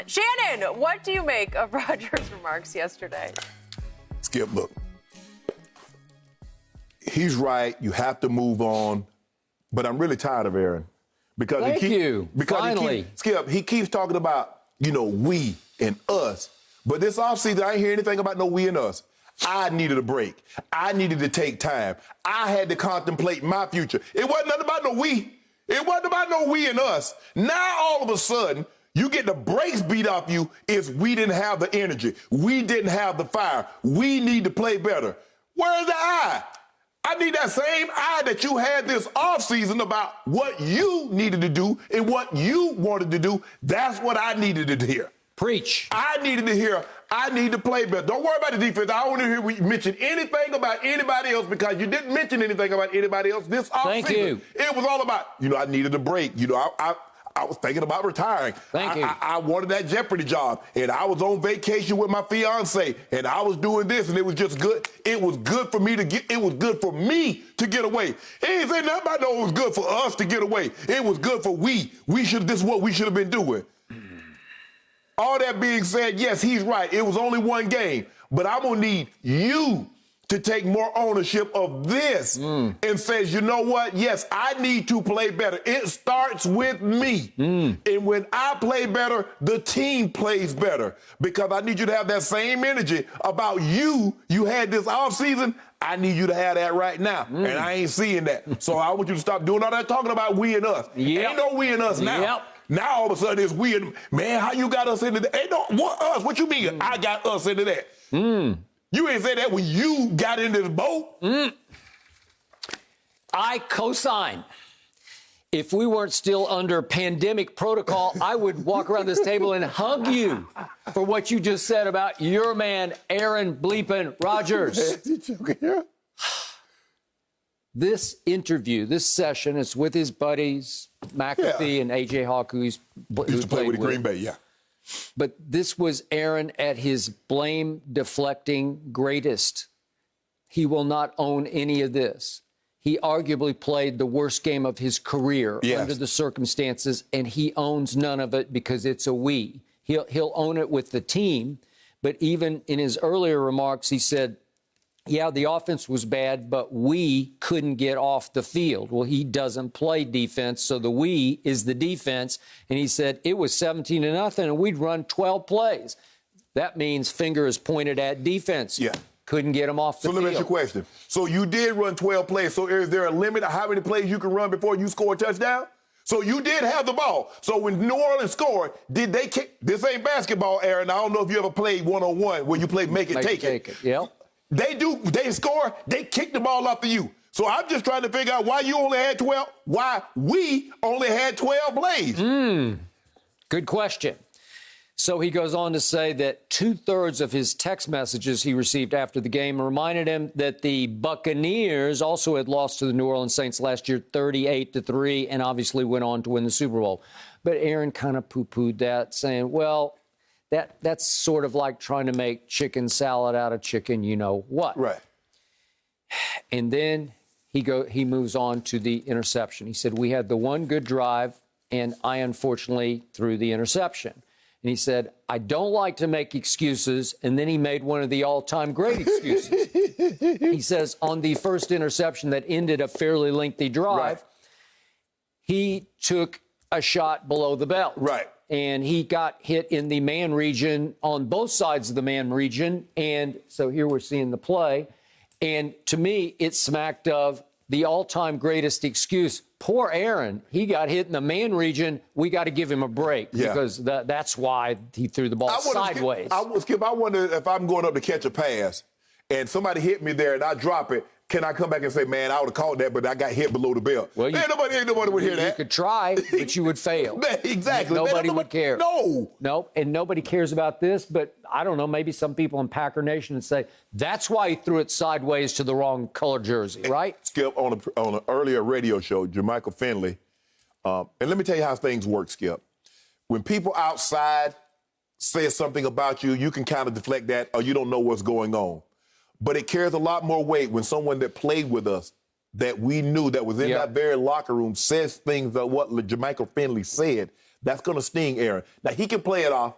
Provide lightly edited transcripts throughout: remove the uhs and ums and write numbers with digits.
Shannon, what do you make of Rodgers' remarks yesterday? Skip, look. He's right. You have to move on. But I'm really tired of Aaron. Because Finally. He keeps talking about, we and us. But this offseason, I ain't hear anything about no we and us. I needed a break. I needed to take time. I had to contemplate my future. It wasn't nothing about no we. It wasn't about no we and us. Now, all of a sudden, you get the brakes beat off you is we didn't have the energy. We didn't have the fire. We need to play better. Where's the I? I need that same I that you had this offseason about what you needed to do and what you wanted to do. That's what I needed to hear. Preach. I needed to hear, I need to play better. Don't worry about the defense. I don't want to hear you mention anything about anybody else because you didn't mention anything about anybody else this offseason. Thank you. It was all about, I needed a break. I was thinking about retiring. Thank you. I wanted that Jeopardy job, and I was on vacation with my fiance, and I was doing this, and it was just good. It was good for me to get. It was good for me to get away. He ain't saying nothing about no. It was good for us to get away. It was good for we. This is what we should have been doing. All that being said, yes, he's right. It was only one game, but I'm gonna need you to take more ownership of this and says, you know what? Yes, I need to play better. It starts with me. And when I play better, the team plays better because I need you to have that same energy about you had this offseason. I need you to have that right now. And I ain't seeing that. So I want you to stop doing all that talking about we and us. Yep. Ain't no we and us now. Yep. Now all of a sudden it's we and, man, how you got us into that? Ain't no, what us? What you mean I got us into that? You ain't say that when you got in this boat. I co-sign. If we weren't still under pandemic protocol, I would walk around this table and hug you for what you just said about your man, Aaron bleeping Rodgers. This interview, this session is with his buddies, McAfee and A.J. Hawk, who used to play with the Green Bay, yeah. But this was Aaron at his blame-deflecting greatest. He will not own any of this. He arguably played the worst game of his career under the circumstances, and he owns none of it because it's a we. He'll own it with the team, but even in his earlier remarks, he said, yeah, the offense was bad, but we couldn't get off the field. Well, he doesn't play defense, so the we is the defense. And he said it was 17-0, and we'd run 12 plays. That means finger is pointed at defense. Yeah. Couldn't get him off the field. So let me ask you a question. So you did run 12 plays. So is there a limit of how many plays you can run before you score a touchdown? So you did have the ball. So when New Orleans scored, did they kick? This ain't basketball, Aaron. I don't know if you ever played one-on-one where you play make it, take it. Yep. They score, they kick the ball off of you. So I'm just trying to figure out why you only had 12, why we only had 12 plays. Good question. So he goes on to say that 2/3 of his text messages he received after the game reminded him that the Buccaneers also had lost to the New Orleans Saints last year 38-3 and obviously went on to win the Super Bowl. But Aaron kind of poo-pooed that, saying, well, that's sort of like trying to make chicken salad out of chicken, you know what. Right. And then he moves on to the interception. He said, we had the one good drive, and I unfortunately threw the interception. And he said, I don't like to make excuses. And then he made one of the all-time great excuses. He says, on the first interception that ended a fairly lengthy drive, he took a shot below the belt. Right. And he got hit in the man region on both sides of the man region. And so here we're seeing the play. And to me, it smacked of the all-time greatest excuse. Poor Aaron, he got hit in the man region. We got to give him a break because that's why he threw the ball sideways. Skip, I wonder if I'm going up to catch a pass and somebody hit me there and I drop it, can I come back and say, man, I would have called that, but I got hit below the belt? Well, ain't nobody would hear that. You could try, but you would fail. Exactly. Nobody would care. No, and nobody cares about this, but I don't know, maybe some people in Packer Nation would say, that's why he threw it sideways to the wrong color jersey, right? Skip, on an earlier radio show, Jermichael Finley, and let me tell you how things work, Skip. When people outside say something about you, you can kind of deflect that or you don't know what's going on. But it carries a lot more weight when someone that played with us, that we knew, that was in that very locker room, says things that what Jermichael Finley said. That's going to sting Aaron. Now, he can play it off.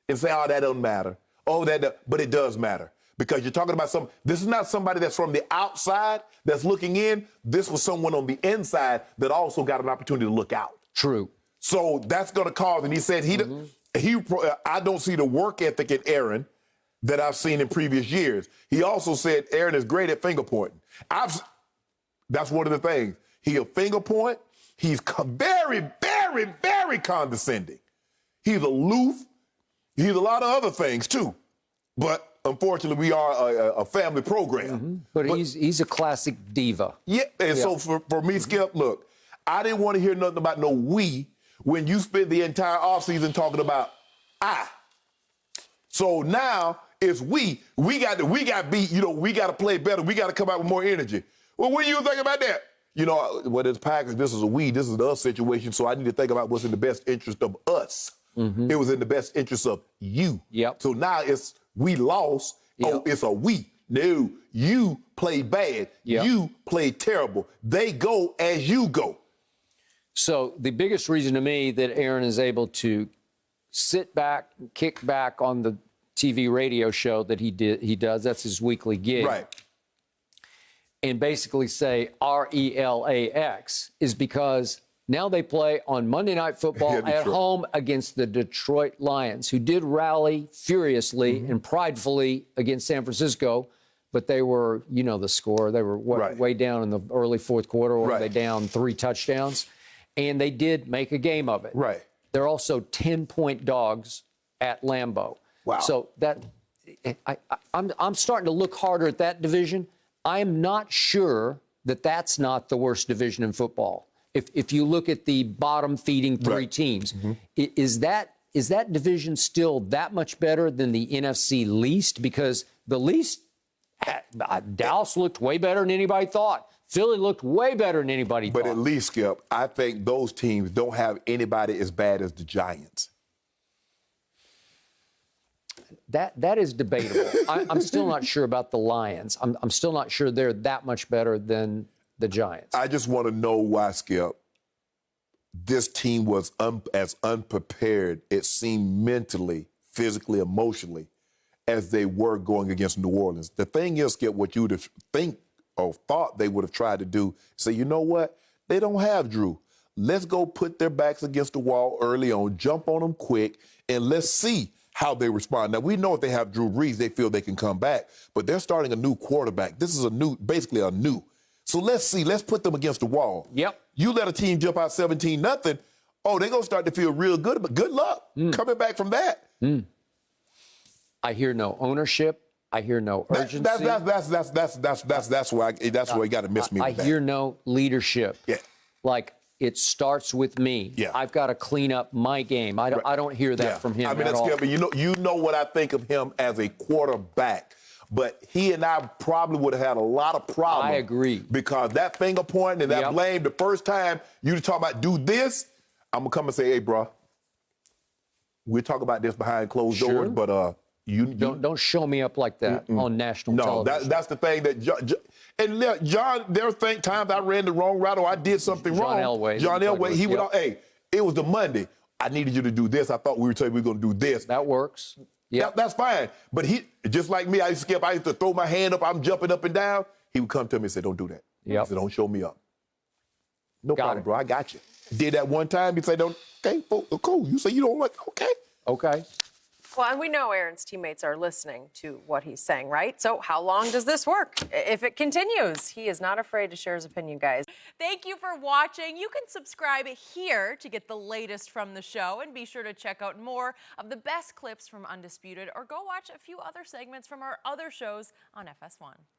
and say, oh, that doesn't matter. Oh, but it does matter. Because you're talking about this is not somebody that's from the outside that's looking in. This was someone on the inside that also got an opportunity to look out. True. So that's going to cause, and he said I don't see the work ethic in Aaron that I've seen in previous years. He also said Aaron is great at finger pointing. That's one of the things. He'll finger point. He's very, very, very condescending. He's aloof. He's a lot of other things too. But unfortunately, we are a family program. But he's a classic diva. Yeah, and so for me, Skip, look, I didn't want to hear nothing about no we when you spent the entire offseason talking about I. So now it's we. We got beat. We got to play better. We got to come out with more energy. Well, what do you think about that? What is Packers? This is a we. This is the us situation. So I need to think about what's in the best interest of us. It was in the best interest of you. Yep. So now it's we lost. Yep. Oh, it's a we. No, you played bad. Yep. You played terrible. They go as you go. So the biggest reason to me that Aaron is able to sit back, kick back on the TV radio show that he does, that's his weekly gig. Right. And basically say RELAX is because now they play on Monday Night Football at home against the Detroit Lions, who did rally furiously and pridefully against San Francisco, but they were, the score. They were way down in the early fourth quarter, or were they down 3 touchdowns? And they did make a game of it. Right. They're also 10-point dogs at Lambeau. Wow. So I'm starting to look harder at that division. I'm not sure that that's not the worst division in football. If you look at the bottom feeding 3 teams, is that division still that much better than the NFC least? Because the least, Dallas looked way better than anybody thought. Philly looked way better than anybody thought. But at least, Skip, I think those teams don't have anybody as bad as the Giants. That is debatable. I'm still not sure about the Lions. I'm still not sure they're that much better than the Giants. I just want to know why, Skip, this team was as unprepared, it seemed mentally, physically, emotionally, as they were going against New Orleans. The thing is, Skip, what you would have thought they would have tried to do, say, you know what? They don't have Drew. Let's go put their backs against the wall early on, jump on them quick, and let's see how they respond. Now, we know if they have Drew Brees, they feel they can come back, but they're starting a new quarterback. This is basically a new. So let's see. Let's put them against the wall. Yep. You let a team jump out 17-0. Oh, they're going to start to feel real good, but good luck coming back from that. I hear no ownership. I hear no urgency. That's where you got to miss me with that. I hear no leadership. Yeah. Like, it starts with me. Yeah. I've got to clean up my game. I don't hear that from him at all. You know what I think of him as a quarterback. But he and I probably would have had a lot of problems. I agree. Because that finger pointing and that blame, the first time you talk about do this, I'm going to come and say, hey, bro, we'll talk about this behind closed doors, but you don't show me up like that on national television. No, that's the thing that John, there were times I ran the wrong route or I did something wrong. John Elway, he went out, hey, it was the Monday. I needed you to do this. I thought we were telling you we were going to do this. That works. Yeah, that's fine. But he, just like me, I used to throw my hand up, I'm jumping up and down. He would come to me and say, don't do that. Yep. He said, don't show me up. No Got problem, it. bro, I got you. Did that one time, he'd say, okay, cool. You say you don't like, okay. Okay. Well, and we know Aaron's teammates are listening to what he's saying, right? So how long does this work? If it continues, he is not afraid to share his opinion, guys. Thank you for watching. You can subscribe here to get the latest from the show, and be sure to check out more of the best clips from Undisputed, or go watch a few other segments from our other shows on FS1.